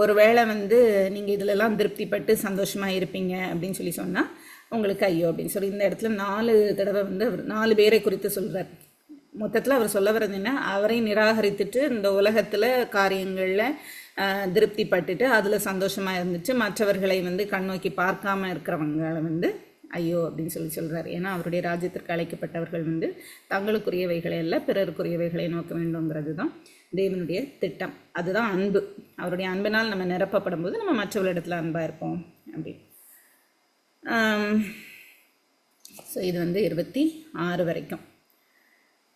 ஒருவேளை வந்து நீங்கள் இதிலெல்லாம் திருப்திப்பட்டு சந்தோஷமாக இருப்பீங்க அப்படின்னு சொல்லி சொன்னால் உங்களுக்கு ஐயோ அப்படின்னு சொல்லி இந்த இடத்துல 4 தடவை வந்து அவர் 4 பேரை குறித்து சொல்கிறார். மொத்தத்தில் அவர் சொல்ல வர்றது என்ன, அவரை நிராகரித்துட்டு இந்த உலகத்தில் காரியங்களில் திருப்தி பட்டுட்டு அதில் சந்தோஷமாக இருந்துட்டு மற்றவர்களை வந்து கண்ணோக்கி பார்க்காம இருக்கிறவங்களை வந்து ஐயோ அப்படின்னு சொல்லி சொல்கிறார். ஏன்னா அவருடைய ராஜ்யத்திற்கு அழைக்கப்பட்டவர்கள் வந்து தங்களுக்குரியவைகளை அல்ல பிறருக்குரியவைகளை நோக்க வேண்டும்ங்கிறது தான் தேவனுடைய திட்டம். அதுதான் அன்பு. அவருடைய அன்பினால் நம்ம நிரப்பப்படும் போது நம்ம மற்றவர்களிடத்தில் அன்பாக இருப்போம் அப்படி. ஸோ இது வந்து 26 வரைக்கும்.